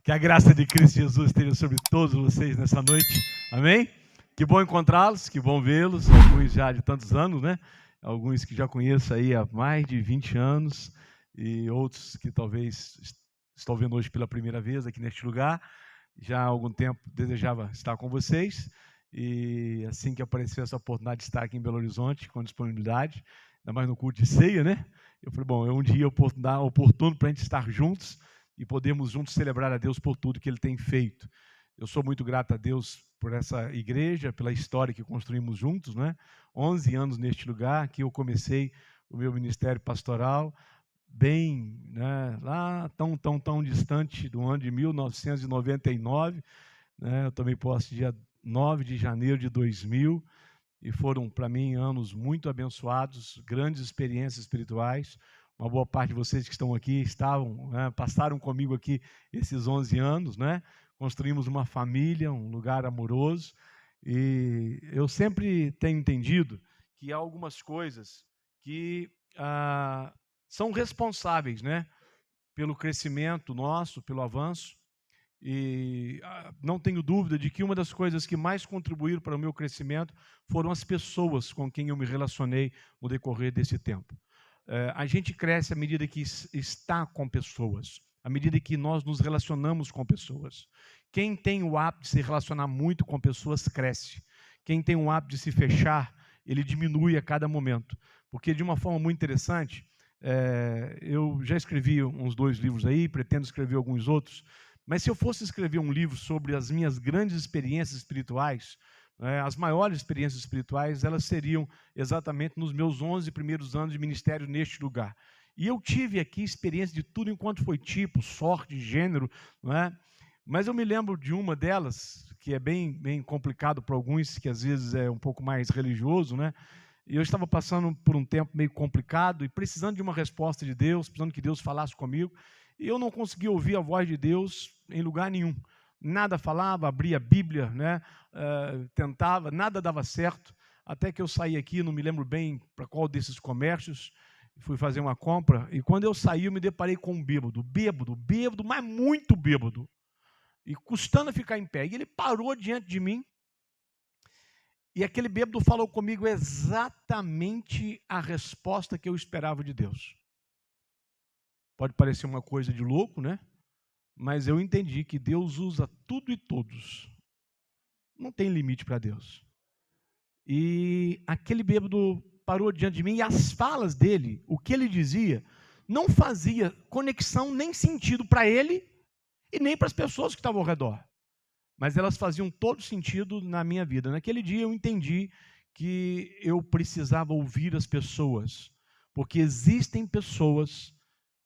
Que a graça de Cristo Jesus esteja sobre todos vocês nessa noite. Amém? Que bom encontrá-los, que bom vê-los. Alguns já de tantos anos, né? Alguns que já conheço aí há mais de 20 anos e outros que talvez estão vendo hoje pela primeira vez aqui neste lugar. Já há algum tempo desejava estar com vocês e assim que apareceu essa oportunidade de estar aqui em Belo Horizonte com disponibilidade, ainda mais no culto de ceia, né? Eu falei, bom, é um dia oportuno para a gente estar juntos e podemos juntos celebrar a Deus por tudo que Ele tem feito. Eu sou muito grato a Deus por essa igreja, pela história que construímos juntos, né? 11 anos neste lugar, que eu comecei o meu ministério pastoral, bem, né, lá tão distante do ano de 1999, né? Eu tomei posse dia 9 de janeiro de 2000, e foram, para mim, anos muito abençoados, grandes experiências espirituais. Uma boa parte de vocês que estão aqui passaram comigo aqui esses 11 anos, né? Construímos uma família, um lugar amoroso, e eu sempre tenho entendido que há algumas coisas que são responsáveis, né, pelo crescimento nosso, pelo avanço, e não tenho dúvida de que uma das coisas que mais contribuíram para o meu crescimento foram as pessoas com quem eu me relacionei no decorrer desse tempo. A gente cresce à medida que está com pessoas, à medida que nós nos relacionamos com pessoas. Quem tem o hábito de se relacionar muito com pessoas, cresce. Quem tem o hábito de se fechar, ele diminui a cada momento. Porque, de uma forma muito interessante, eu já escrevi uns 2 livros aí, pretendo escrever alguns outros, mas se eu fosse escrever um livro sobre as minhas grandes experiências espirituais, as maiores experiências espirituais, elas seriam exatamente nos meus 11 primeiros anos de ministério neste lugar. E eu tive aqui experiência de tudo enquanto foi tipo, sorte, gênero, não é? Mas eu me lembro de uma delas, que é bem complicado para alguns, que às vezes é um pouco mais religioso, né? E eu estava passando por um tempo meio complicado e precisando de uma resposta de Deus, precisando que Deus falasse comigo, e eu não conseguia ouvir a voz de Deus em lugar nenhum. Nada falava, abria a Bíblia, né? Tentava, nada dava certo, até que eu saí aqui, não me lembro bem para qual desses comércios, fui fazer uma compra, e quando eu saí eu me deparei com um bêbado, mas muito bêbado, e custando a ficar em pé, e ele parou diante de mim, e aquele bêbado falou comigo exatamente a resposta que eu esperava de Deus. Pode parecer uma coisa de louco, né? Mas eu entendi que Deus usa tudo e todos. Não tem limite para Deus. E aquele bêbado parou diante de mim e as falas dele, o que ele dizia, não fazia conexão nem sentido para ele e nem para as pessoas que estavam ao redor. Mas elas faziam todo sentido na minha vida. Naquele dia eu entendi que eu precisava ouvir as pessoas, porque existem pessoas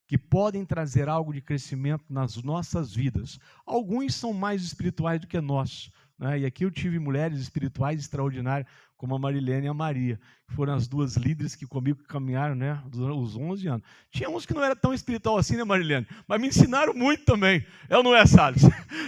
que podem trazer algo de crescimento nas nossas vidas. Alguns são mais espirituais do que nós, né? E aqui eu tive mulheres espirituais extraordinárias, como a Marilene e a Maria, que foram as 2 líderes que comigo caminharam, né, os 11 anos. Tinha uns que não era tão espiritual assim, né, Marilene? Mas me ensinaram muito também. Eu não é, Salles?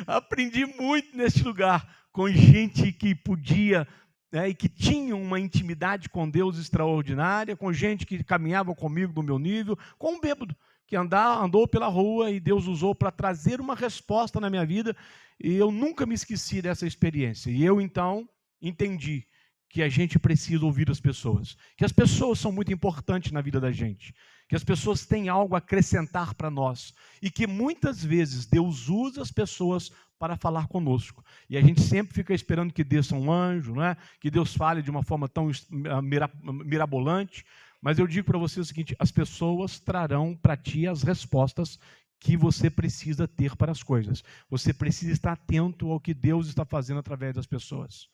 Aprendi muito neste lugar, com gente que podia, e que tinha uma intimidade com Deus extraordinária, com gente que caminhava comigo do meu nível, com um bêbado que andou pela rua e Deus usou para trazer uma resposta na minha vida, e eu nunca me esqueci dessa experiência. E eu, então, entendi que a gente precisa ouvir as pessoas, que as pessoas são muito importantes na vida da gente, que as pessoas têm algo a acrescentar para nós, e que muitas vezes Deus usa as pessoas para falar conosco. E a gente sempre fica esperando que desça um anjo, né? Que Deus fale de uma forma tão mirabolante. Mas eu digo para você o seguinte: as pessoas trarão para ti as respostas que você precisa ter para as coisas. Você precisa estar atento ao que Deus está fazendo através das pessoas,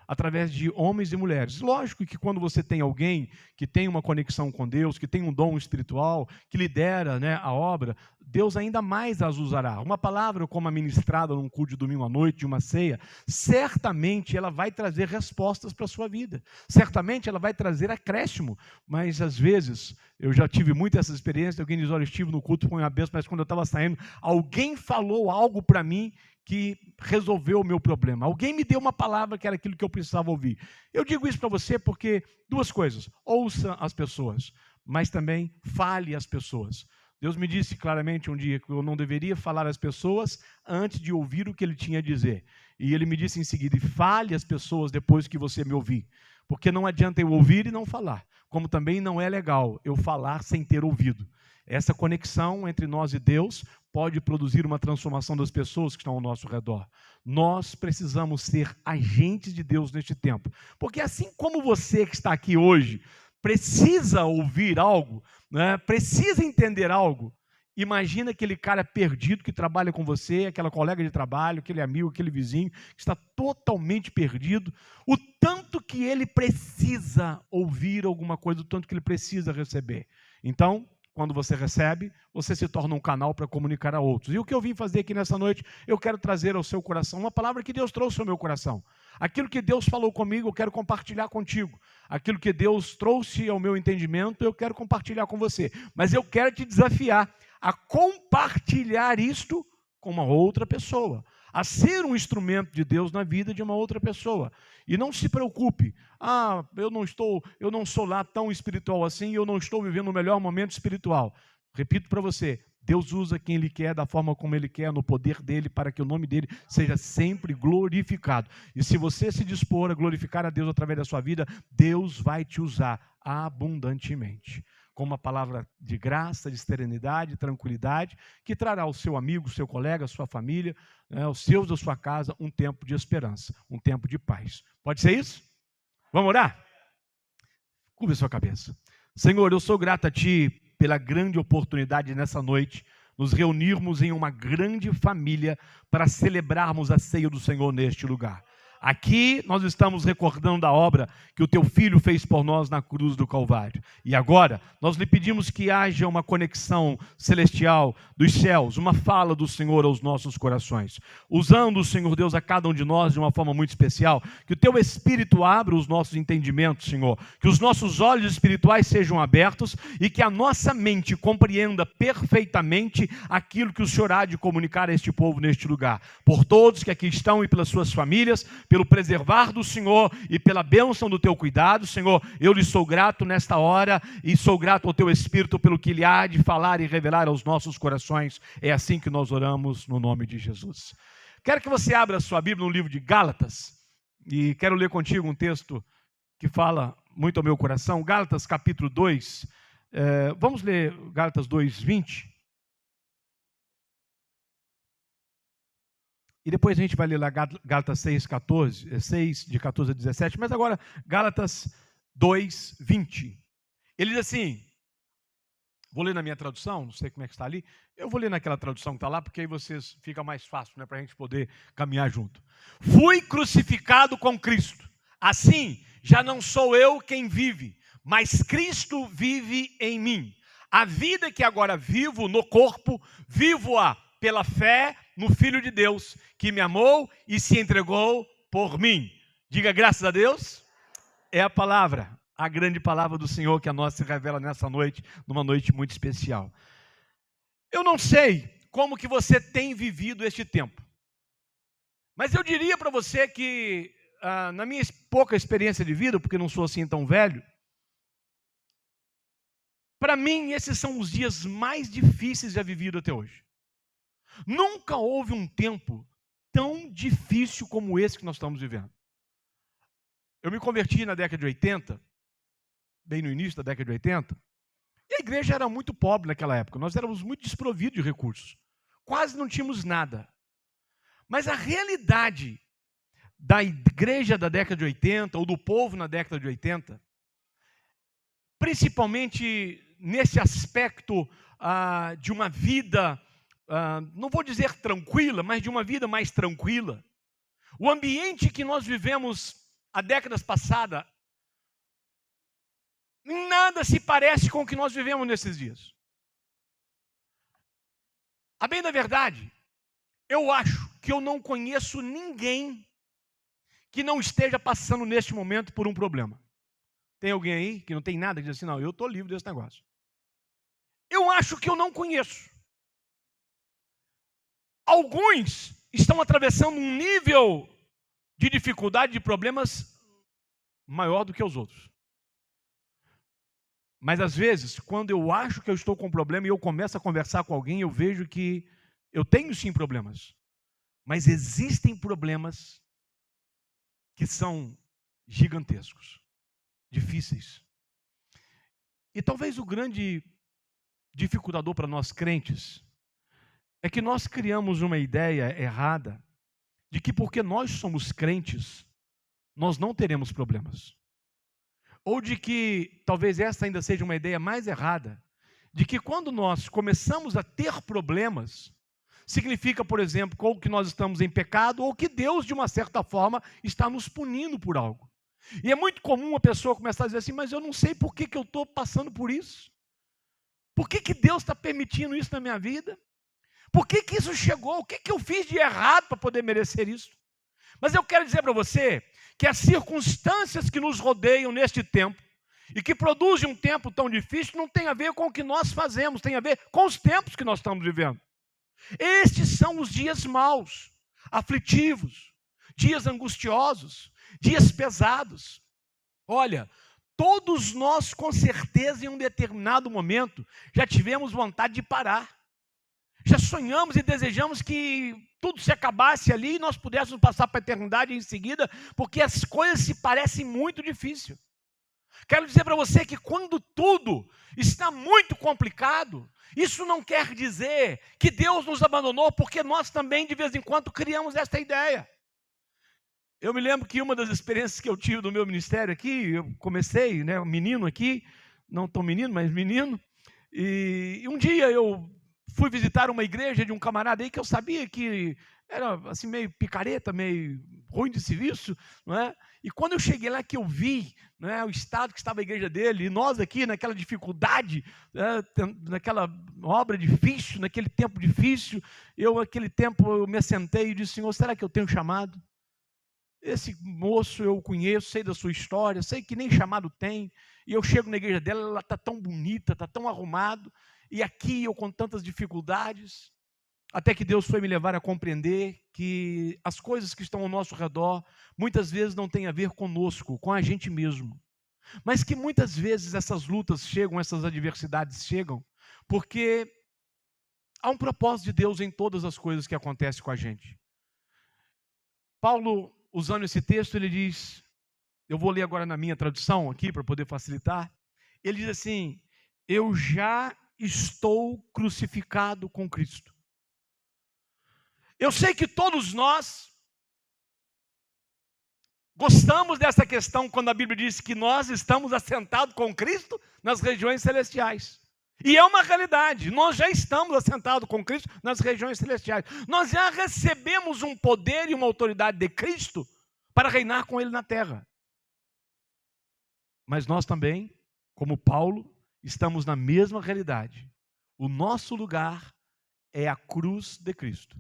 através de homens e mulheres. Lógico que quando você tem alguém que tem uma conexão com Deus, que tem um dom espiritual, que lidera, né, a obra, Deus ainda mais as usará. Uma palavra como a ministrada num culto de domingo à noite, de uma ceia, certamente ela vai trazer respostas para a sua vida. Certamente ela vai trazer acréscimo. Mas às vezes, eu já tive muito essa experiência, alguém diz, olha, eu estive no culto, foi uma bênção, mas quando eu estava saindo, alguém falou algo para mim que resolveu o meu problema. Alguém me deu uma palavra que era aquilo que eu precisava ouvir. Eu digo isso para você porque 2 coisas. Ouça as pessoas, mas também fale às pessoas. Deus me disse claramente um dia que eu não deveria falar às pessoas antes de ouvir o que Ele tinha a dizer. E Ele me disse em seguida, e fale às pessoas depois que você me ouvir. Porque não adianta eu ouvir e não falar. Como também não é legal eu falar sem ter ouvido. Essa conexão entre nós e Deus pode produzir uma transformação das pessoas que estão ao nosso redor. Nós precisamos ser agentes de Deus neste tempo. Porque assim como você que está aqui hoje precisa ouvir algo, né, precisa entender algo, imagina aquele cara perdido que trabalha com você, aquela colega de trabalho, aquele amigo, aquele vizinho, que está totalmente perdido, o tanto que ele precisa ouvir alguma coisa, o tanto que ele precisa receber. Então, quando você recebe, você se torna um canal para comunicar a outros. E o que eu vim fazer aqui nessa noite, eu quero trazer ao seu coração uma palavra que Deus trouxe ao meu coração. Aquilo que Deus falou comigo, eu quero compartilhar contigo. Aquilo que Deus trouxe ao meu entendimento, eu quero compartilhar com você. Mas eu quero te desafiar a compartilhar isto com uma outra pessoa, a ser um instrumento de Deus na vida de uma outra pessoa. E não se preocupe, eu não sou lá tão espiritual assim, eu não estou vivendo o melhor momento espiritual. Repito para você, Deus usa quem Ele quer, da forma como Ele quer, no poder dEle, para que o nome dEle seja sempre glorificado. E se você se dispor a glorificar a Deus através da sua vida, Deus vai te usar abundantemente. Com uma palavra de graça, de serenidade, tranquilidade, que trará ao seu amigo, seu colega, sua família, aos seus da sua casa, um tempo de esperança, um tempo de paz. Pode ser isso? Vamos orar? Curva a sua cabeça. Senhor, eu sou grato a Ti pela grande oportunidade nessa noite, nos reunirmos em uma grande família para celebrarmos a ceia do Senhor neste lugar. Aqui nós estamos recordando a obra que o Teu Filho fez por nós na cruz do Calvário. E agora nós lhe pedimos que haja uma conexão celestial dos céus, uma fala do Senhor aos nossos corações. Usando, Senhor Deus, a cada um de nós de uma forma muito especial, que o Teu Espírito abra os nossos entendimentos, Senhor. Que os nossos olhos espirituais sejam abertos e que a nossa mente compreenda perfeitamente aquilo que o Senhor há de comunicar a este povo neste lugar. Por todos que aqui estão e pelas suas famílias, pelo preservar do Senhor e pela bênção do Teu cuidado, Senhor, eu lhe sou grato nesta hora e sou grato ao Teu Espírito pelo que Ele há de falar e revelar aos nossos corações. É assim que nós oramos no nome de Jesus. Quero que você abra a sua Bíblia no livro de Gálatas e quero ler contigo um texto que fala muito ao meu coração. Gálatas capítulo 2, vamos ler Gálatas 2:20. E depois a gente vai ler lá Gálatas 6:14, 6, de 14 a 17, mas agora Gálatas 2:20. Ele diz assim, vou ler na minha tradução, não sei como é que está ali, eu vou ler naquela tradução que está lá, porque aí vocês fica mais fácil, né, para a gente poder caminhar junto. Fui crucificado com Cristo, assim já não sou eu quem vive, mas Cristo vive em mim. A vida que agora vivo no corpo, vivo-a pela fé no Filho de Deus, que me amou e se entregou por mim. Diga graças a Deus. É a palavra, a grande palavra do Senhor que a nós se revela nessa noite, numa noite muito especial. Eu não sei como que você tem vivido este tempo, mas eu diria para você que, na minha pouca experiência de vida, porque não sou assim tão velho, para mim esses são os dias mais difíceis já vividos até hoje. Nunca houve um tempo tão difícil como esse que nós estamos vivendo. Eu me converti na década de 80, bem no início da década de 80, e a igreja era muito pobre naquela época. Nós éramos muito desprovidos de recursos. Quase não tínhamos nada. Mas a realidade da igreja da década de 80, ou do povo na década de 80, principalmente nesse aspecto de uma vida, não vou dizer tranquila, mas de uma vida mais tranquila. O ambiente que nós vivemos há décadas passadas, nada se parece com o que nós vivemos nesses dias. A bem da verdade, eu acho que eu não conheço ninguém que não esteja passando neste momento por um problema. Tem alguém aí que não tem nada que diz assim, não, eu estou livre desse negócio. Eu acho que eu não conheço. Alguns estão atravessando um nível de dificuldade, de problemas maior do que os outros. Mas às vezes, quando eu acho que eu estou com um problema e eu começo a conversar com alguém, eu vejo que eu tenho sim problemas. Mas existem problemas que são gigantescos, difíceis. E talvez o grande dificultador para nós crentes é que nós criamos uma ideia errada de que porque nós somos crentes, nós não teremos problemas. Ou de que, talvez essa ainda seja uma ideia mais errada, de que quando nós começamos a ter problemas, significa, por exemplo, ou que nós estamos em pecado, ou que Deus, de uma certa forma, está nos punindo por algo. E é muito comum a pessoa começar a dizer assim, mas eu não sei por que eu estou passando por isso. Por que Deus está permitindo isso na minha vida? Por que isso chegou? O que eu fiz de errado para poder merecer isso? Mas eu quero dizer para você que as circunstâncias que nos rodeiam neste tempo e que produzem um tempo tão difícil não tem a ver com o que nós fazemos, tem a ver com os tempos que nós estamos vivendo. Estes são os dias maus, aflitivos, dias angustiosos, dias pesados. Olha, todos nós com certeza em um determinado momento já tivemos vontade de parar. Já sonhamos e desejamos que tudo se acabasse ali e nós pudéssemos passar para a eternidade em seguida, porque as coisas se parecem muito difíceis. Quero dizer para você que quando tudo está muito complicado, isso não quer dizer que Deus nos abandonou, porque nós também de vez em quando criamos esta ideia. Eu me lembro que uma das experiências que eu tive do meu ministério aqui, eu comecei, um menino aqui, não tão menino, mas menino, e um dia eu fui visitar uma igreja de um camarada aí que eu sabia que era assim meio picareta, meio ruim de serviço, não é? E quando eu cheguei lá que eu vi, o estado que estava a igreja dele, e nós aqui naquela dificuldade, naquela obra difícil, naquele tempo difícil, naquele tempo eu me assentei e disse, Senhor, será que eu tenho chamado? Esse moço eu conheço, sei da sua história, sei que nem chamado tem, e eu chego na igreja dela, ela está tão bonita, está tão arrumado, e aqui eu com tantas dificuldades, até que Deus foi me levar a compreender que as coisas que estão ao nosso redor, muitas vezes não têm a ver conosco, com a gente mesmo, mas que muitas vezes essas lutas chegam, essas adversidades chegam, porque há um propósito de Deus em todas as coisas que acontecem com a gente. Paulo, usando esse texto, ele diz, eu vou ler agora na minha tradução aqui, para poder facilitar, ele diz assim, eu já estou crucificado com Cristo. Eu sei que todos nós gostamos dessa questão quando a Bíblia diz que nós estamos assentados com Cristo nas regiões celestiais. E é uma realidade, nós já estamos assentados com Cristo nas regiões celestiais. Nós já recebemos um poder e uma autoridade de Cristo para reinar com Ele na terra. Mas nós também, como Paulo, estamos na mesma realidade. O nosso lugar é a cruz de Cristo.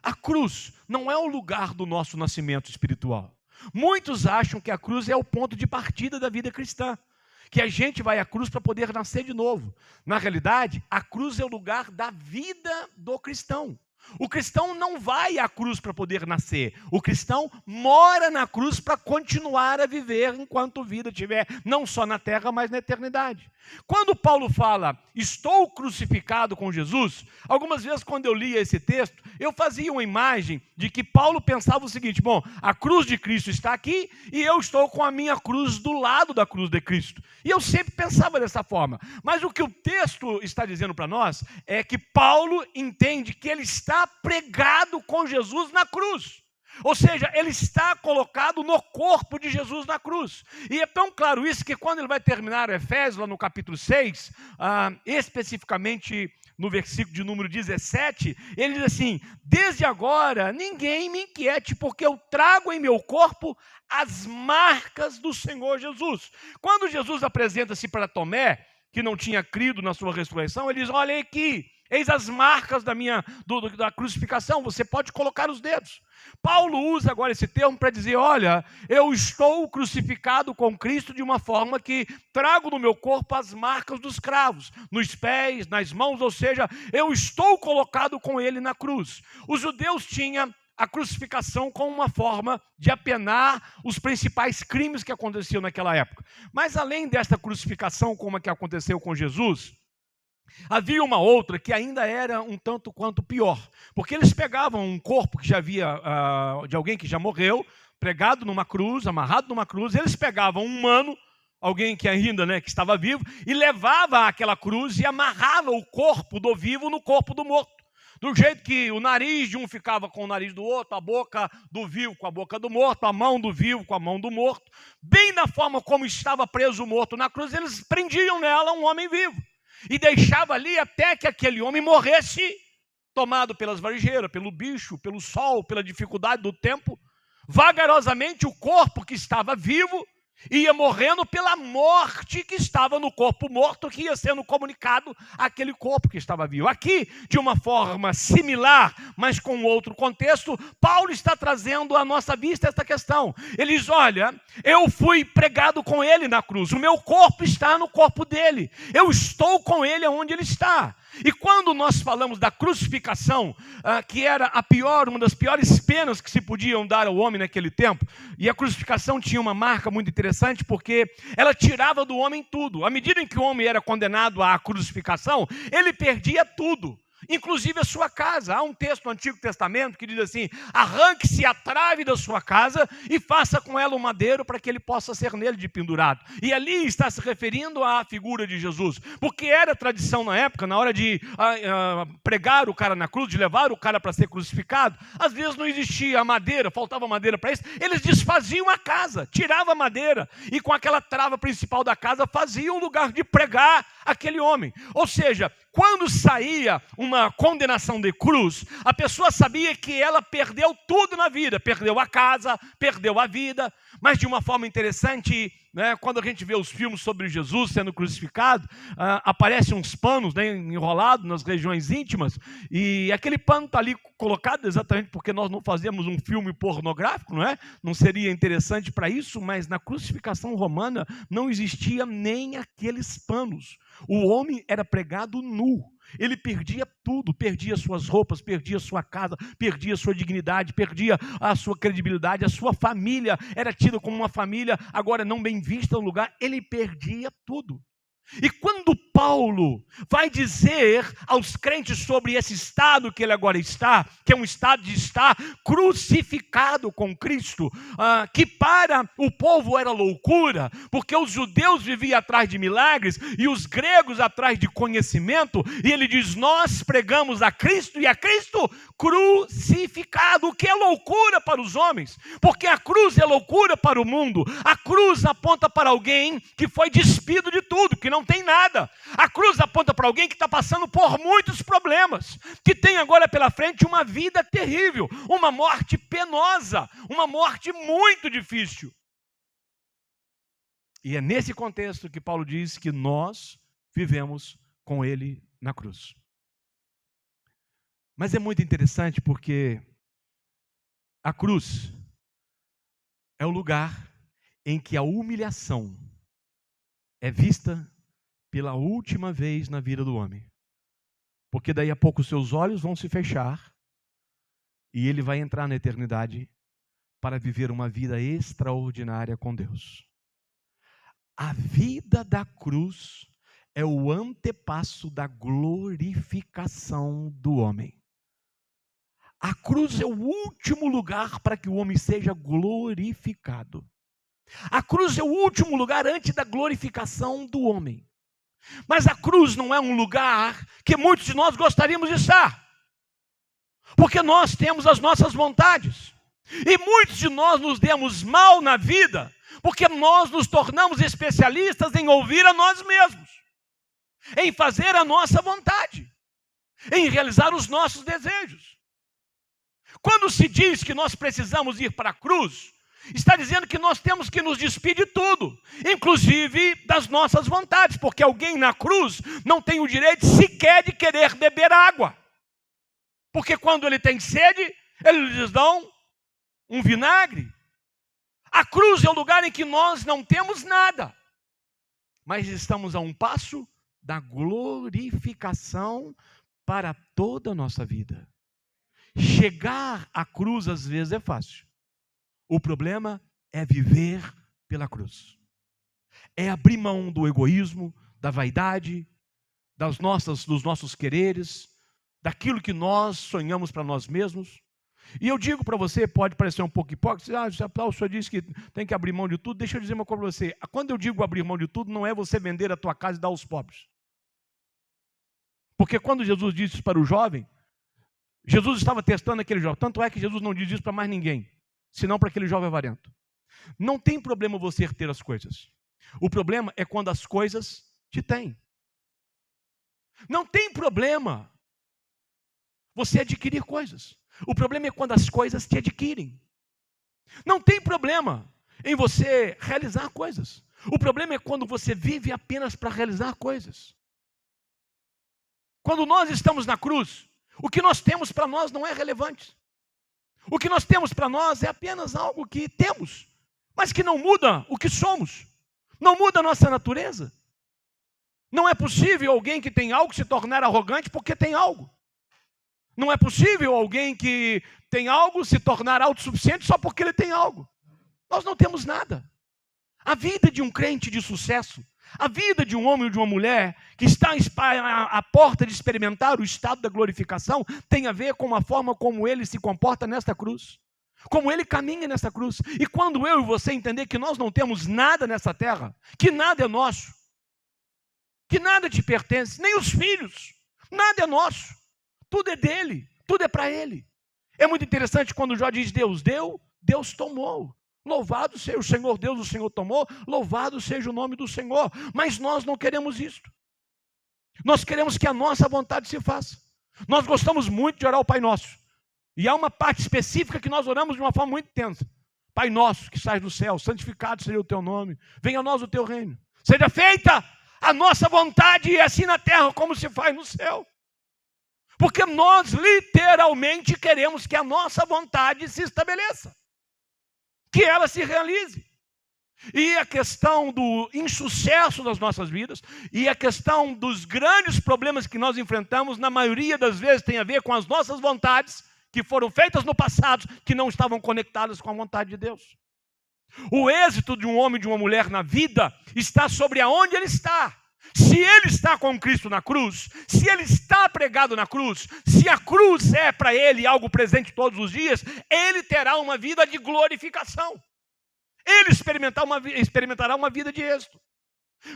A cruz não é o lugar do nosso nascimento espiritual. Muitos acham que a cruz é o ponto de partida da vida cristã, que a gente vai à cruz para poder nascer de novo. Na realidade, a cruz é o lugar da vida do cristão. O cristão não vai à cruz para poder nascer. O cristão mora na cruz para continuar a viver enquanto vida tiver, não só na terra, mas na eternidade. Quando Paulo fala, estou crucificado com Jesus, algumas vezes quando eu lia esse texto, eu fazia uma imagem de que Paulo pensava o seguinte, bom, a cruz de Cristo está aqui e eu estou com a minha cruz do lado da cruz de Cristo. E eu sempre pensava dessa forma. Mas o que o texto está dizendo para nós é que Paulo entende que ele está pregado com Jesus na cruz. Ou seja, ele está colocado no corpo de Jesus na cruz. E é tão claro isso que quando ele vai terminar o Efésios, lá no capítulo 6, especificamente no versículo de número 17, ele diz assim, desde agora ninguém me inquiete, porque eu trago em meu corpo as marcas do Senhor Jesus. Quando Jesus apresenta-se para Tomé, que não tinha crido na sua ressurreição, ele diz, olha aqui, eis as marcas da crucificação, você pode colocar os dedos. Paulo usa agora esse termo para dizer, olha, eu estou crucificado com Cristo de uma forma que trago no meu corpo as marcas dos cravos, nos pés, nas mãos, ou seja, eu estou colocado com ele na cruz. Os judeus tinham a crucificação como uma forma de apenar os principais crimes que aconteciam naquela época. Mas além desta crucificação, como a que aconteceu com Jesus, havia uma outra que ainda era um tanto quanto pior, porque eles pegavam um corpo que já havia, de alguém que já morreu, pregado numa cruz, amarrado numa cruz, eles pegavam um humano, alguém que ainda, que estava vivo, e levava aquela cruz e amarrava o corpo do vivo no corpo do morto. Do jeito que o nariz de um ficava com o nariz do outro, a boca do vivo com a boca do morto, a mão do vivo com a mão do morto. Bem na forma como estava preso o morto na cruz, eles prendiam nela um homem vivo. E deixava ali até que aquele homem morresse, tomado pelas varejeiras, pelo bicho, pelo sol, pela dificuldade do tempo. Vagarosamente o corpo que estava vivo ia morrendo pela morte que estava no corpo morto, que ia sendo comunicado àquele corpo que estava vivo. Aqui, de uma forma similar, mas com outro contexto, Paulo está trazendo à nossa vista esta questão. Ele diz, olha, eu fui pregado com ele na cruz, o meu corpo está no corpo dele, eu estou com ele onde ele está. E quando nós falamos da crucificação, que era uma das piores penas que se podiam dar ao homem naquele tempo, e a crucificação tinha uma marca muito interessante, porque ela tirava do homem tudo. À medida em que o homem era condenado à crucificação, ele perdia tudo, inclusive a sua casa. Há um texto no Antigo Testamento que diz assim, arranque-se a trave da sua casa e faça com ela um madeiro para que ele possa ser nele de pendurado. E ali está se referindo à figura de Jesus, porque era tradição na época, na hora de pregar o cara na cruz, de levar o cara para ser crucificado, às vezes não existia madeira, faltava madeira para isso, eles desfaziam a casa, tiravam a madeira e com aquela trava principal da casa faziam um lugar de pregar aquele homem. Ou seja, quando saía uma condenação de cruz, a pessoa sabia que ela perdeu tudo na vida, perdeu a casa, perdeu a vida, mas de uma forma interessante, quando a gente vê os filmes sobre Jesus sendo crucificado, aparecem uns panos enrolados nas regiões íntimas, e aquele pano está ali colocado exatamente porque nós não fazemos um filme pornográfico, não é? Não seria interessante para isso, mas na crucificação romana não existia nem aqueles panos. O homem era pregado nu, ele perdia tudo, perdia suas roupas, perdia sua casa, perdia sua dignidade, perdia a sua credibilidade, a sua família era tida como uma família agora não bem vista no lugar, ele perdia tudo. E quando Paulo vai dizer aos crentes sobre esse estado que ele agora está, que é um estado de estar crucificado com Cristo, que para o povo era loucura, porque os judeus viviam atrás de milagres e os gregos atrás de conhecimento, e ele diz, nós pregamos a Cristo e a Cristo crucificado, o que é loucura para os homens, porque a cruz é loucura para o mundo. A cruz aponta para alguém que foi despido de tudo, que não tem nada. A cruz aponta para alguém que está passando por muitos problemas, que tem agora pela frente uma vida terrível, uma morte penosa, uma morte muito difícil. E é nesse contexto que Paulo diz que nós vivemos com ele na cruz. Mas é muito interessante porque a cruz é o lugar em que a humilhação é vista pela última vez na vida do homem. Porque daí a pouco seus olhos vão se fechar e ele vai entrar na eternidade para viver uma vida extraordinária com Deus. A vida da cruz é o antepasso da glorificação do homem. A cruz é o último lugar para que o homem seja glorificado. A cruz é o último lugar antes da glorificação do homem. Mas a cruz não é um lugar que muitos de nós gostaríamos de estar, porque nós temos as nossas vontades, e muitos de nós nos demos mal na vida, porque nós nos tornamos especialistas em ouvir a nós mesmos, em fazer a nossa vontade, em realizar os nossos desejos. Quando se diz que nós precisamos ir para a cruz, está dizendo que nós temos que nos despedir de tudo, inclusive das nossas vontades, porque alguém na cruz não tem o direito sequer de querer beber água, porque quando ele tem sede, eles lhes dão um vinagre. A cruz é o lugar em que nós não temos nada, mas estamos a um passo da glorificação para toda a nossa vida. chegar à cruz às vezes é fácil. O problema é viver pela cruz. É abrir mão do egoísmo, da vaidade, dos nossos quereres, daquilo que nós sonhamos para nós mesmos. E eu digo para você, pode parecer um pouco hipócrita, o senhor disse que tem que abrir mão de tudo. Deixa eu dizer uma coisa para você. Quando eu digo abrir mão de tudo, não é você vender a tua casa e dar aos pobres. Porque quando Jesus disse isso para o jovem, Jesus estava testando aquele jovem. Tanto é que Jesus não diz isso para mais ninguém, senão para aquele jovem avarento. Não tem problema você ter as coisas. O problema é quando as coisas te têm. Não tem problema você adquirir coisas. O problema é quando as coisas te adquirem. Não tem problema em você realizar coisas. O problema é quando você vive apenas para realizar coisas. Quando nós estamos na cruz, o que nós temos para nós não é relevante. O que nós temos para nós é apenas algo que temos, mas que não muda o que somos. Não muda a nossa natureza. Não é possível alguém que tem algo se tornar arrogante porque tem algo. Não é possível alguém que tem algo se tornar autossuficiente só porque ele tem algo. Nós não temos nada. A vida de um crente de sucesso, a vida de um homem ou de uma mulher que está à porta de experimentar o estado da glorificação, tem a ver com a forma como ele se comporta nesta cruz, como ele caminha nesta cruz. E quando eu e você entender que nós não temos nada nessa terra, que nada é nosso, que nada te pertence, nem os filhos, nada é nosso. Tudo é dele, tudo é para ele. É muito interessante quando Jó diz: Deus deu, Deus tomou. Louvado seja o Senhor Deus, o Senhor tomou, louvado seja o nome do Senhor. Mas nós não queremos isso. Nós queremos que a nossa vontade se faça. Nós gostamos muito de orar o Pai Nosso. E há uma parte específica que nós oramos de uma forma muito intensa. Pai nosso que estás no céu, santificado seja o teu nome. Venha a nós o teu reino. Seja feita a nossa vontade, assim na terra como se faz no céu. Porque nós literalmente queremos que a nossa vontade se estabeleça, que ela se realize. E a questão do insucesso das nossas vidas, e a questão dos grandes problemas que nós enfrentamos, na maioria das vezes tem a ver com as nossas vontades, que foram feitas no passado, que não estavam conectadas com a vontade de Deus. O êxito de um homem e de uma mulher na vida está sobre aonde ele está. Se ele está com Cristo na cruz, se ele está pregado na cruz, se a cruz é para ele algo presente todos os dias, ele terá uma vida de glorificação. Ele experimentará uma vida de êxito.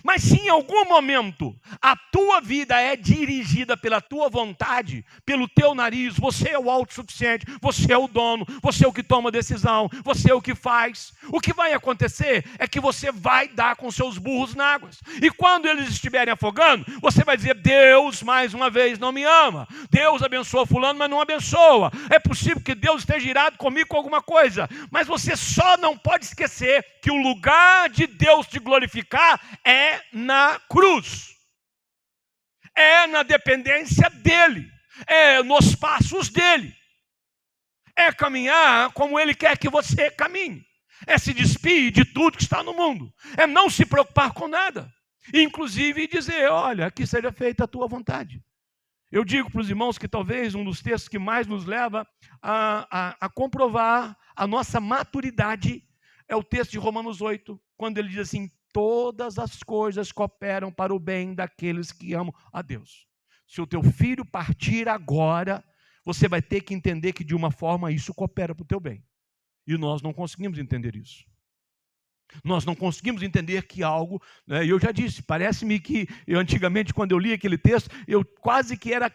Mas se em algum momento a tua vida é dirigida pela tua vontade, pelo teu nariz, você é o autossuficiente, você é o dono, você é o que toma decisão, você é o que faz, o que vai acontecer é que você vai dar com seus burros na água. E quando eles estiverem afogando, você vai dizer: Deus mais uma vez não me ama, Deus abençoa fulano, mas não abençoa. É possível que Deus esteja irado comigo com alguma coisa, mas você só não pode esquecer que o lugar de Deus te glorificar é na cruz, é na dependência dele, é nos passos dele, é caminhar como ele quer que você caminhe, é se despir de tudo que está no mundo, é não se preocupar com nada, inclusive dizer: olha, que seja feita a tua vontade. Eu digo para os irmãos que talvez um dos textos que mais nos leva a comprovar a nossa maturidade é o texto de Romanos 8, quando ele diz assim: todas as coisas cooperam para o bem daqueles que amam a Deus. Se o teu filho partir agora, você vai ter que entender que de uma forma isso coopera para o teu bem. E nós não conseguimos entender isso. Nós não conseguimos entender que algo, né, eu já disse, parece-me que eu antigamente, quando eu li aquele texto, eu quase que era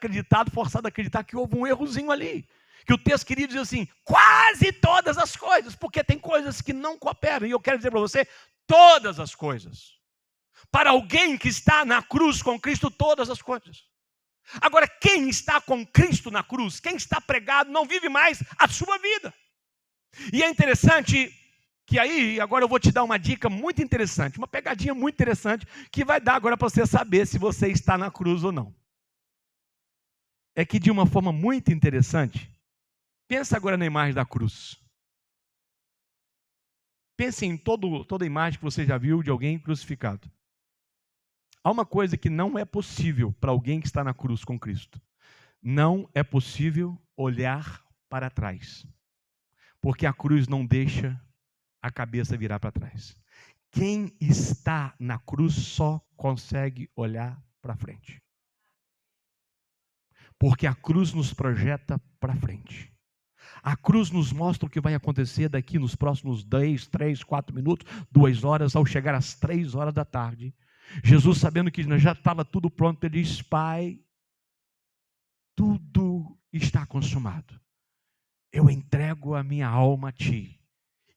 forçado a acreditar que houve um errozinho ali. Que o texto queria dizer assim: quase todas as coisas, porque tem coisas que não cooperam. E eu quero dizer para você: todas as coisas. Para alguém que está na cruz com Cristo, todas as coisas. Agora, quem está com Cristo na cruz, quem está pregado, não vive mais a sua vida. E é interessante que aí, agora eu vou te dar uma dica muito interessante, uma pegadinha muito interessante, que vai dar agora para você saber se você está na cruz ou não. É que de uma forma muito interessante, pensa agora na imagem da cruz. Pense em toda a imagem que você já viu de alguém crucificado. Há uma coisa que não é possível para alguém que está na cruz com Cristo. Não é possível olhar para trás, porque a cruz não deixa a cabeça virar para trás. Quem está na cruz só consegue olhar para frente, porque a cruz nos projeta para frente. A cruz nos mostra o que vai acontecer daqui nos próximos 10, 3, 4 minutos, 2 horas, ao chegar às 3 horas da tarde. Jesus, sabendo que já estava tudo pronto, ele diz: Pai, tudo está consumado. Eu entrego a minha alma a Ti.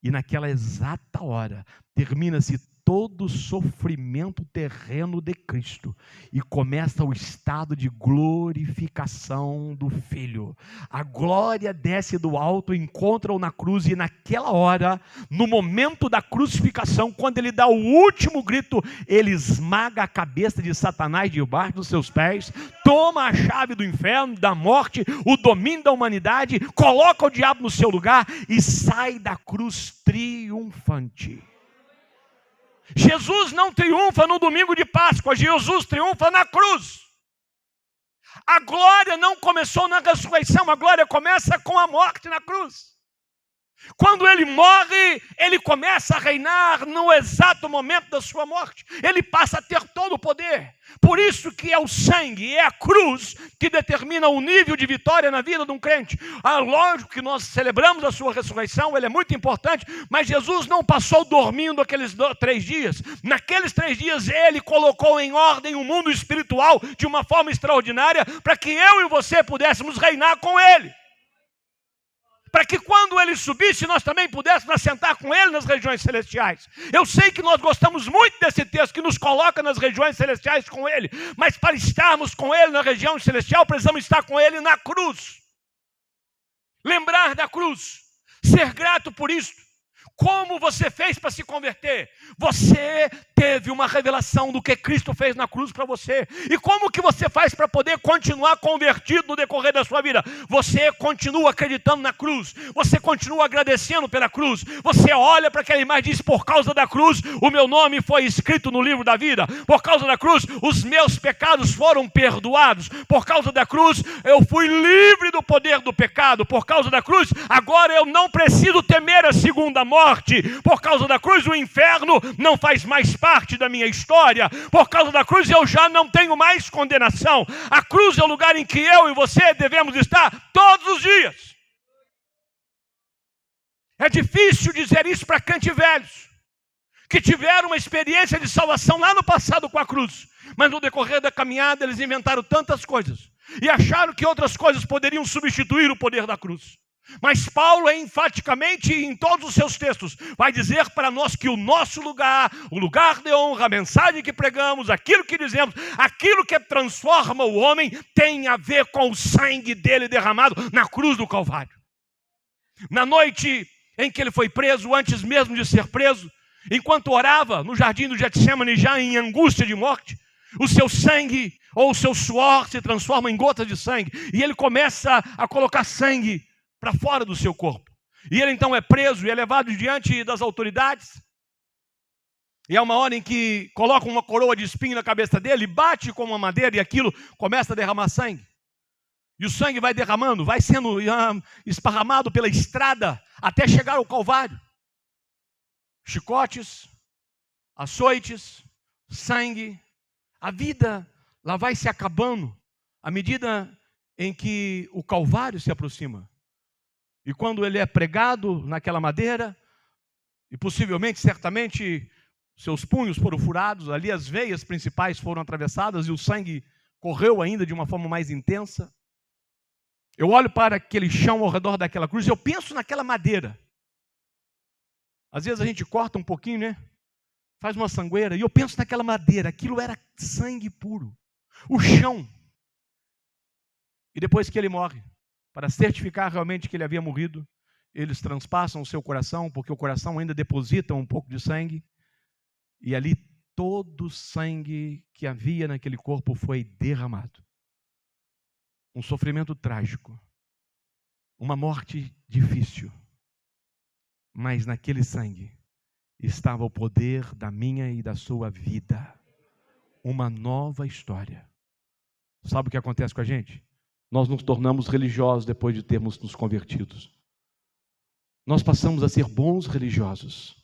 E naquela exata hora, termina-se todo o sofrimento terreno de Cristo e começa o estado de glorificação do Filho. A glória desce do alto, encontra-o na cruz, e naquela hora, no momento da crucificação, quando ele dá o último grito, ele esmaga a cabeça de Satanás debaixo dos seus pés, toma a chave do inferno, da morte, o domínio da humanidade, coloca o diabo no seu lugar e sai da cruz triunfante. Jesus não triunfa no domingo de Páscoa, Jesus triunfa na cruz. A glória não começou na ressurreição, a glória começa com a morte na cruz. Quando ele morre, ele começa a reinar no exato momento da sua morte. Ele passa a ter todo o poder. Por isso que é o sangue, é a cruz que determina o nível de vitória na vida de um crente. Lógico que nós celebramos a sua ressurreição, ele é muito importante, mas Jesus não passou dormindo aqueles 3 dias. Naqueles 3 dias ele colocou em ordem o mundo espiritual de uma forma extraordinária, para que eu e você pudéssemos reinar com ele. Para que quando ele subisse, nós também pudéssemos assentar com ele nas regiões celestiais. Eu sei que nós gostamos muito desse texto, que nos coloca nas regiões celestiais com ele, mas para estarmos com ele na região celestial, precisamos estar com ele na cruz. Lembrar da cruz, ser grato por isso. Como você fez para se converter? Você teve uma revelação do que Cristo fez na cruz para você. E como que você faz para poder continuar convertido no decorrer da sua vida? Você continua acreditando na cruz. Você continua agradecendo pela cruz. Você olha para aquela imagem e diz: por causa da cruz, o meu nome foi escrito no livro da vida. Por causa da cruz, os meus pecados foram perdoados. Por causa da cruz, eu fui livre do poder do pecado. Por causa da cruz, agora eu não preciso temer a segunda morte. Por causa da cruz, o inferno não faz mais parte da minha história. Por causa da cruz, eu já não tenho mais condenação. A cruz é o lugar em que eu e você devemos estar todos os dias. É difícil dizer isso para crentes velhos, que tiveram uma experiência de salvação lá no passado com a cruz, mas no decorrer da caminhada eles inventaram tantas coisas e acharam que outras coisas poderiam substituir o poder da cruz. Mas Paulo, enfaticamente, em todos os seus textos, vai dizer para nós que o nosso lugar, o lugar de honra, a mensagem que pregamos, aquilo que dizemos, aquilo que transforma o homem, tem a ver com o sangue dele derramado na cruz do Calvário. Na noite em que ele foi preso, antes mesmo de ser preso, enquanto orava no jardim do Getsemane, já em angústia de morte, o seu sangue ou o seu suor se transforma em gotas de sangue, e ele começa a colocar sangue para fora do seu corpo. E ele então é preso e é levado diante das autoridades. E é uma hora em que colocam uma coroa de espinho na cabeça dele, bate com uma madeira e aquilo começa a derramar sangue. E o sangue vai derramando, vai sendo esparramado pela estrada até chegar ao Calvário. Chicotes, açoites, sangue. A vida lá vai se acabando à medida em que o Calvário se aproxima. E quando ele é pregado naquela madeira, e possivelmente, certamente, seus punhos foram furados, ali as veias principais foram atravessadas e o sangue correu ainda de uma forma mais intensa. Eu olho para aquele chão ao redor daquela cruz e eu penso naquela madeira. Às vezes a gente corta um pouquinho, né? Faz uma sangueira, e eu penso naquela madeira, aquilo era sangue puro. O chão. E depois que ele morre, para certificar realmente que ele havia morrido, eles transpassam o seu coração, porque o coração ainda deposita um pouco de sangue, e ali todo o sangue que havia naquele corpo foi derramado. Um sofrimento trágico, uma morte difícil, mas naquele sangue estava o poder da minha e da sua vida, uma nova história. Sabe o que acontece com a gente? nós nos tornamos religiosos depois de termos nos convertidos. Nós passamos a ser bons religiosos.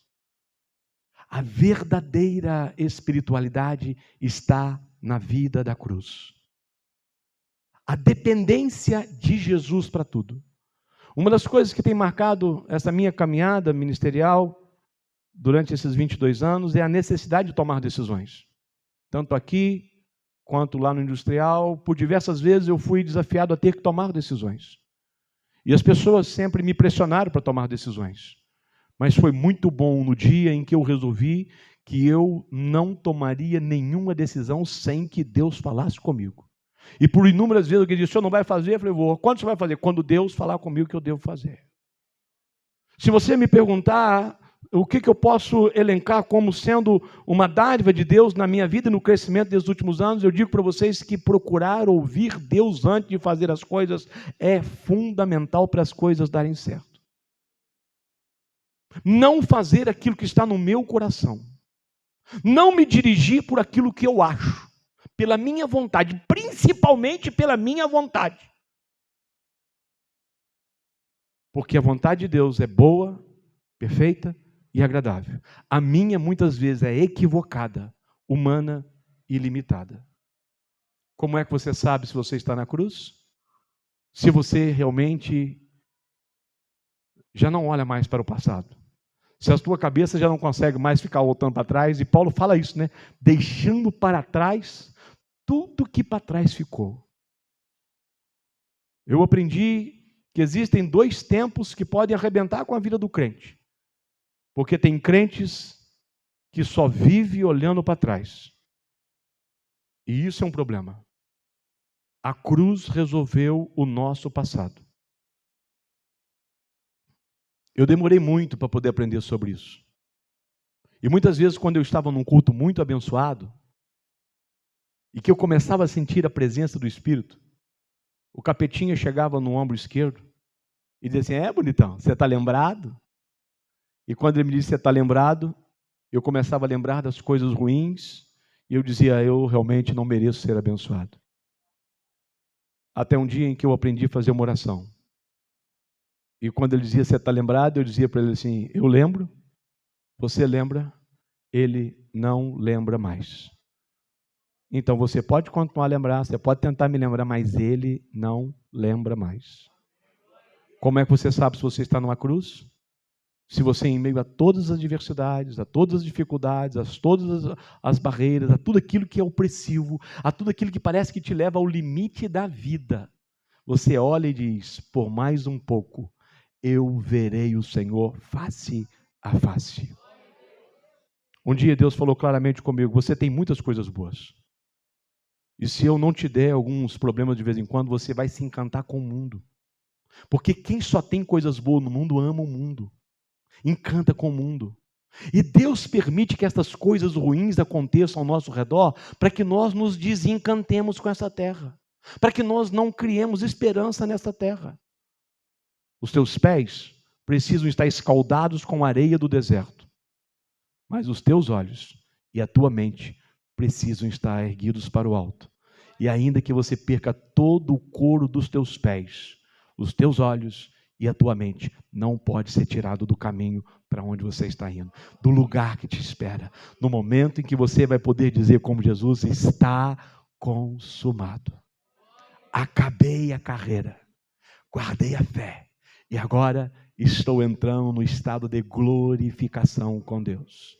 A verdadeira espiritualidade está na vida da cruz. A dependência de Jesus para tudo. Uma das coisas que tem marcado essa minha caminhada ministerial durante esses 22 anos é a necessidade de tomar decisões. Tanto aqui quanto lá no industrial, por diversas vezes eu fui desafiado a ter que tomar decisões. E as pessoas sempre me pressionaram para tomar decisões. Mas foi muito bom no dia em que eu resolvi que eu não tomaria nenhuma decisão sem que Deus falasse comigo. E por inúmeras vezes eu disse, o senhor não vai fazer? Eu falei, vou. Quando você vai fazer? Quando Deus falar comigo que eu devo fazer. Se você me perguntar o que eu posso elencar como sendo uma dádiva de Deus na minha vida e no crescimento desses últimos anos, eu digo para vocês que procurar ouvir Deus antes de fazer as coisas é fundamental para as coisas darem certo. Não fazer aquilo que está no meu coração. Não me dirigir por aquilo que eu acho. Pela minha vontade, principalmente pela minha vontade. Porque a vontade de Deus é boa, perfeita e agradável. A minha, muitas vezes, é equivocada, humana e limitada. Como é que você sabe se você está na cruz? Se você realmente já não olha mais para o passado. Se a tua cabeça já não consegue mais ficar voltando para trás. E Paulo fala isso, né? Deixando para trás tudo que para trás ficou. Eu aprendi que existem dois tempos que podem arrebentar com a vida do crente. Porque tem crentes que só vivem olhando para trás. E isso é um problema. A cruz resolveu o nosso passado. Eu demorei muito para poder aprender sobre isso. E muitas vezes, quando eu estava num culto muito abençoado, e que eu começava a sentir a presença do Espírito, o capetinha chegava no ombro esquerdo e dizia assim, bonitão, você está lembrado? E quando ele me disse, você está lembrado? Eu começava a lembrar das coisas ruins, e eu dizia, eu realmente não mereço ser abençoado. Até um dia em que eu aprendi a fazer uma oração. E quando ele dizia, você está lembrado? Eu dizia para ele assim, eu lembro, você lembra, ele não lembra mais. Então você pode continuar a lembrar, você pode tentar me lembrar, mas ele não lembra mais. Como é que você sabe se você está numa cruz? Se você, em meio a todas as adversidades, a todas as dificuldades, a todas as barreiras, a tudo aquilo que é opressivo, a tudo aquilo que parece que te leva ao limite da vida, você olha e diz, por mais um pouco, eu verei o Senhor face a face. Um dia Deus falou claramente comigo, você tem muitas coisas boas. E se eu não te der alguns problemas de vez em quando, você vai se encantar com o mundo. Porque quem só tem coisas boas no mundo, ama o mundo. Encanta com o mundo. E Deus permite que estas coisas ruins aconteçam ao nosso redor, para que nós nos desencantemos com essa terra. Para que nós não criemos esperança nessa terra. Os teus pés precisam estar escaldados com a areia do deserto. Mas os teus olhos e a tua mente precisam estar erguidos para o alto. E ainda que você perca todo o couro dos teus pés, os teus olhos e a tua mente não pode ser tirado do caminho para onde você está indo, do lugar que te espera, no momento em que você vai poder dizer como Jesus, está consumado. Acabei a carreira, guardei a fé e agora estou entrando no estado de glorificação com Deus.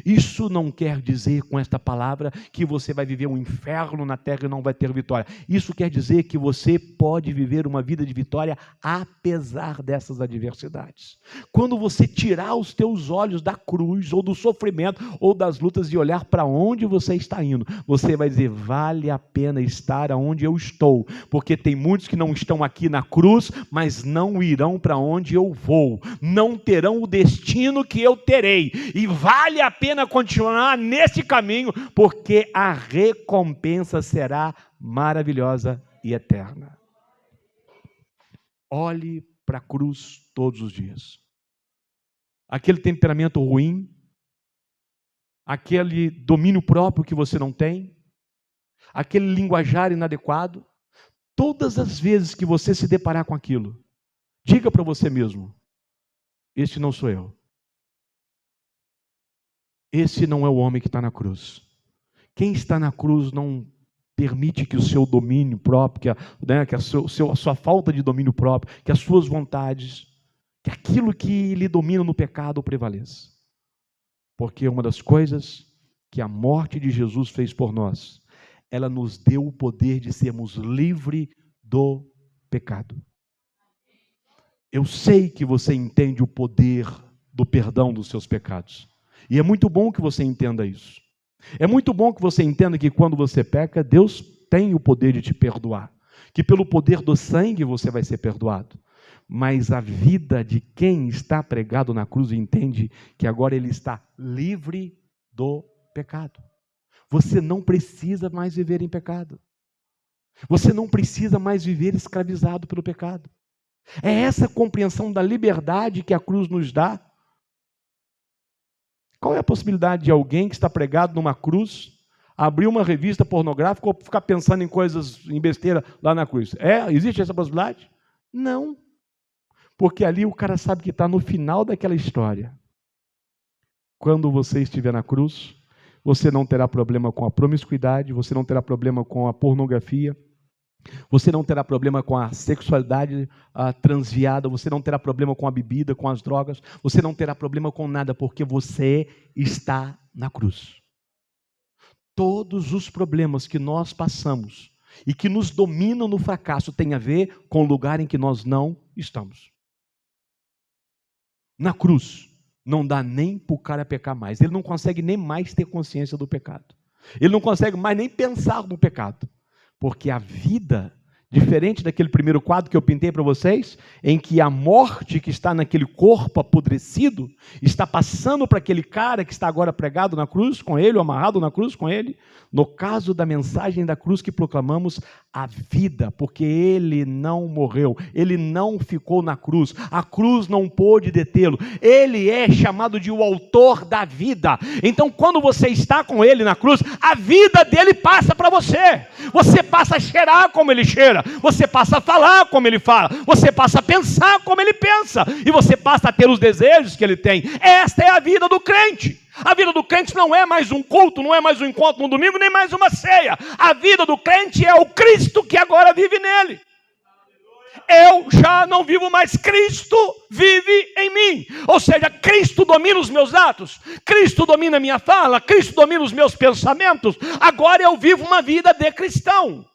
Isso não quer dizer com esta palavra que você vai viver um inferno na terra e não vai ter vitória. Isso quer dizer que você pode viver uma vida de vitória apesar dessas adversidades. Quando você tirar os teus olhos da cruz ou do sofrimento ou das lutas e olhar para onde você está indo, você vai dizer, vale a pena estar onde eu estou, porque tem muitos que não estão aqui na cruz, mas não irão para onde eu vou, não terão o destino que eu terei, e vale a pena continuar nesse caminho, porque a recompensa será maravilhosa e eterna. Olhe para a cruz todos os dias. Aquele temperamento ruim, aquele domínio próprio que você não tem, aquele linguajar inadequado, todas as vezes que você se deparar com aquilo, diga para você mesmo: este não sou eu. Esse não é o homem que está na cruz. Quem está na cruz não permite que o seu domínio próprio, que a sua falta de domínio próprio, que as suas vontades, que aquilo que lhe domina no pecado prevaleça. Porque uma das coisas que a morte de Jesus fez por nós, ela nos deu o poder de sermos livres do pecado. Eu sei que você entende o poder do perdão dos seus pecados. E é muito bom que você entenda isso. É muito bom que você entenda que quando você peca, Deus tem o poder de te perdoar. Que pelo poder do sangue você vai ser perdoado. Mas a vida de quem está pregado na cruz entende que agora ele está livre do pecado. Você não precisa mais viver em pecado. Você não precisa mais viver escravizado pelo pecado. É essa compreensão da liberdade que a cruz nos dá. Qual é a possibilidade de alguém que está pregado numa cruz abrir uma revista pornográfica ou ficar pensando em coisas, em besteira lá na cruz? Existe essa possibilidade? Não. Porque ali o cara sabe que está no final daquela história. Quando você estiver na cruz, você não terá problema com a promiscuidade, você não terá problema com a pornografia, você não terá problema com a sexualidade transviada, você não terá problema com a bebida, com as drogas, você não terá problema com nada, porque você está na cruz. Todos os problemas que nós passamos e que nos dominam no fracasso têm a ver com o lugar em que nós não estamos. Na cruz, não dá nem para o cara pecar mais. Ele não consegue nem mais ter consciência do pecado. Ele não consegue mais nem pensar no pecado. Porque a vida, diferente daquele primeiro quadro que eu pintei para vocês, em que a morte que está naquele corpo apodrecido, está passando para aquele cara que está agora pregado na cruz com ele, ou amarrado na cruz com ele. No caso da mensagem da cruz que proclamamos, a vida, porque ele não morreu, ele não ficou na cruz, a cruz não pôde detê-lo, ele é chamado de o autor da vida. Então quando você está com ele na cruz, a vida dele passa para você, você passa a cheirar como ele cheira, você passa a falar como ele fala, você passa a pensar como ele pensa, e você passa a ter os desejos que ele tem. Esta é a vida do crente. A vida do crente não é mais um culto, não é mais um encontro no domingo, nem mais uma ceia. A vida do crente é o Cristo que agora vive nele. Eu já não vivo mais, Cristo vive em mim. Ou seja, Cristo domina os meus atos, Cristo domina a minha fala, Cristo domina os meus pensamentos. Agora eu vivo uma vida de cristão.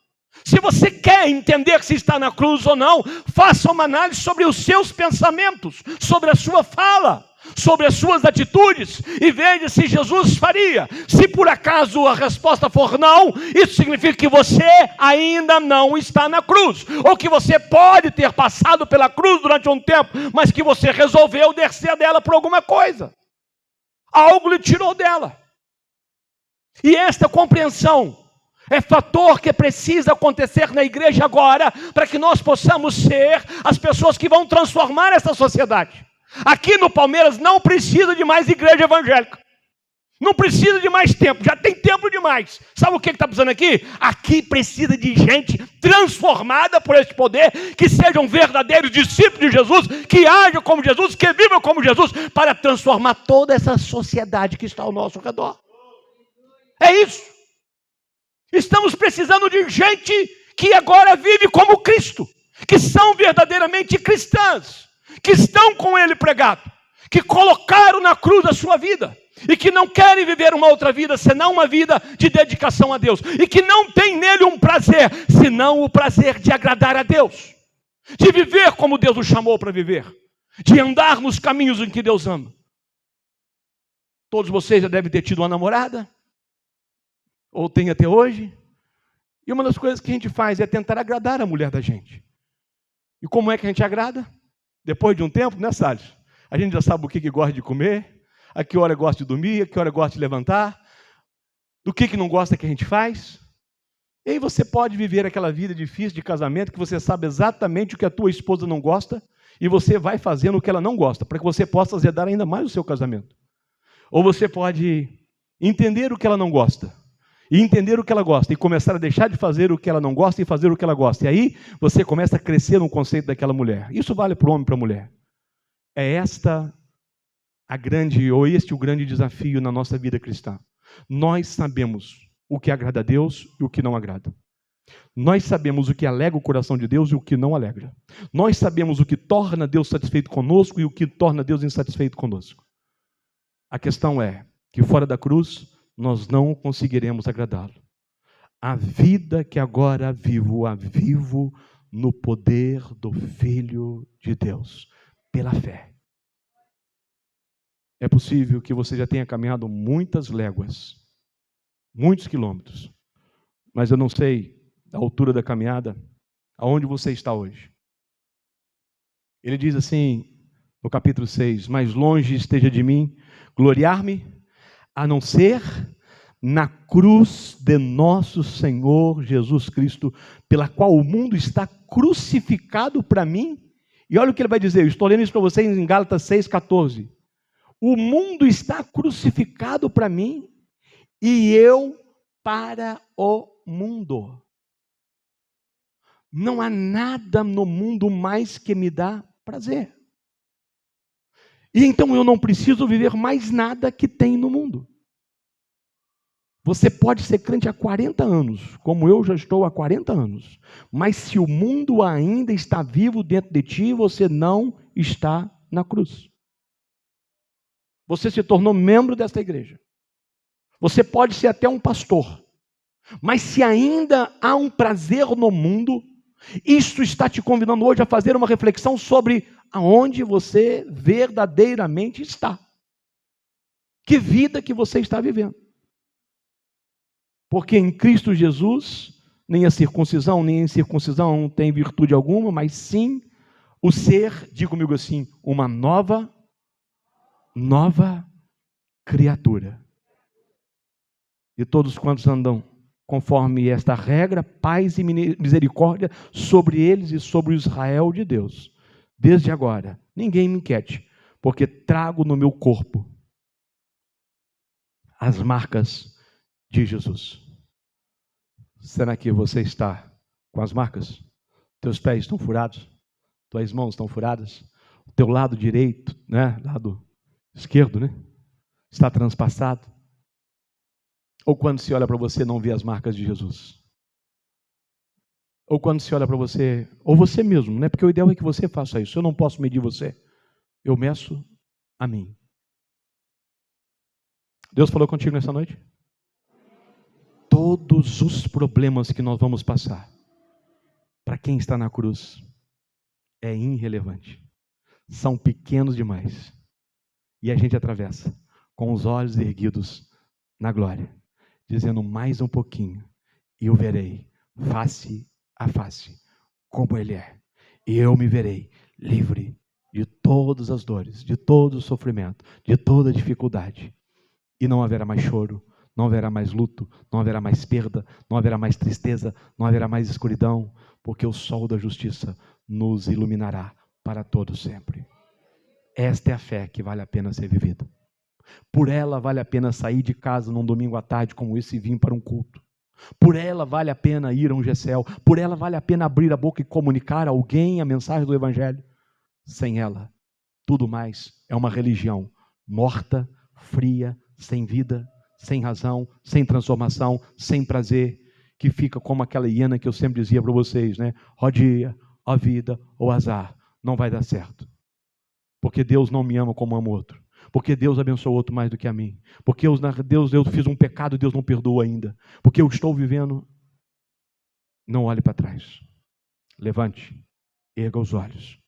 Se você quer entender se está na cruz ou não, faça uma análise sobre os seus pensamentos, sobre a sua fala, sobre as suas atitudes, e veja se Jesus faria. Se por acaso a resposta for não, isso significa que você ainda não está na cruz, ou que você pode ter passado pela cruz durante um tempo, mas que você resolveu descer dela por alguma coisa, algo lhe tirou dela. E esta compreensão é fator que precisa acontecer na igreja agora, para que nós possamos ser as pessoas que vão transformar essa sociedade. Aqui no Palmeiras não precisa de mais igreja evangélica. Não precisa de mais templo, já tem templo demais. Sabe o que está precisando aqui? Aqui precisa de gente transformada por esse poder, que sejam verdadeiros discípulos de Jesus, que ajam como Jesus, que vivam como Jesus, para transformar toda essa sociedade que está ao nosso redor. É isso. Estamos precisando de gente que agora vive como Cristo, que são verdadeiramente cristãs, que estão com Ele pregado, que colocaram na cruz a sua vida, e que não querem viver uma outra vida, senão uma vida de dedicação a Deus, e que não tem nele um prazer, senão o prazer de agradar a Deus, de viver como Deus o chamou para viver, de andar nos caminhos em que Deus ama. Todos vocês já devem ter tido uma namorada, ou tem até hoje, e uma das coisas que a gente faz é tentar agradar a mulher da gente. E como é que a gente agrada? Depois de um tempo, né, Salles? A gente já sabe o que gosta de comer, a que hora gosta de dormir, a que hora gosta de levantar, do que não gosta que a gente faz. E aí você pode viver aquela vida difícil de casamento, que você sabe exatamente o que a tua esposa não gosta, e você vai fazendo o que ela não gosta, para que você possa azedar ainda mais o seu casamento. Ou você pode entender o que ela não gosta, e entender o que ela gosta, e começar a deixar de fazer o que ela não gosta e fazer o que ela gosta. E aí você começa a crescer no conceito daquela mulher. Isso vale para o homem e para a mulher. É esta este o grande desafio na nossa vida cristã. Nós sabemos o que agrada a Deus e o que não agrada. Nós sabemos o que alegra o coração de Deus e o que não alegra. Nós sabemos o que torna Deus satisfeito conosco e o que torna Deus insatisfeito conosco. A questão é que fora da cruz nós não conseguiremos agradá-lo. A vida que agora vivo, a vivo no poder do Filho de Deus, pela fé. É possível que você já tenha caminhado muitas léguas, muitos quilômetros, mas eu não sei a altura da caminhada, aonde você está hoje. Ele diz assim, no capítulo 6, mais longe esteja de mim gloriar-me, a não ser na cruz de nosso Senhor Jesus Cristo, pela qual o mundo está crucificado para mim. E olha o que ele vai dizer, eu estou lendo isso para vocês em Gálatas 6,14. O mundo está crucificado para mim e eu para o mundo. Não há nada no mundo mais que me dá prazer. E então eu não preciso viver mais nada que tem no mundo. Você pode ser crente há 40 anos, como eu já estou há 40 anos. Mas se o mundo ainda está vivo dentro de ti, você não está na cruz. Você se tornou membro desta igreja. Você pode ser até um pastor. Mas se ainda há um prazer no mundo, isto está te convidando hoje a fazer uma reflexão sobre aonde você verdadeiramente está. Que vida que você está vivendo. Porque em Cristo Jesus, nem a circuncisão, nem a incircuncisão tem virtude alguma, mas sim o ser, diga comigo assim, uma nova criatura. E todos quantos andam conforme esta regra, paz e misericórdia sobre eles e sobre o Israel de Deus. Desde agora, ninguém me inquiete, porque trago no meu corpo as marcas de Jesus. Será que você está com as marcas? Teus pés estão furados? Tuas mãos estão furadas? O teu lado direito, lado esquerdo, está transpassado? Ou quando se olha para você não vê as marcas de Jesus? Ou quando se olha para você, ou você mesmo, porque o ideal é que você faça isso. Eu não posso medir você, eu meço a mim. Deus falou contigo nessa noite? Todos os problemas que nós vamos passar, para quem está na cruz, é irrelevante. São pequenos demais. E a gente atravessa com os olhos erguidos na glória, dizendo mais um pouquinho, e eu verei face a face, como Ele é. E eu me verei livre de todas as dores, de todo o sofrimento, de toda a dificuldade. E não haverá mais choro, não haverá mais luto, não haverá mais perda, não haverá mais tristeza, não haverá mais escuridão, porque o sol da justiça nos iluminará para todo sempre. Esta é a fé que vale a pena ser vivida. Por ela vale a pena sair de casa num domingo à tarde como esse e vir para um culto. Por ela vale a pena ir a um GCL. Por ela vale a pena abrir a boca e comunicar a alguém a mensagem do Evangelho. Sem ela, tudo mais é uma religião morta, fria, sem vida, sem razão, sem transformação, sem prazer, que fica como aquela hiena que eu sempre dizia para vocês, ó dia, ó vida, ó azar, não vai dar certo. Porque Deus não me ama como ama o outro. Porque Deus abençoou o outro mais do que a mim. Porque eu fiz um pecado e Deus não perdoa ainda. Porque eu estou vivendo. Não olhe para trás. Levante, erga os olhos,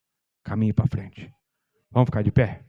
caminhe para frente. Vamos ficar de pé?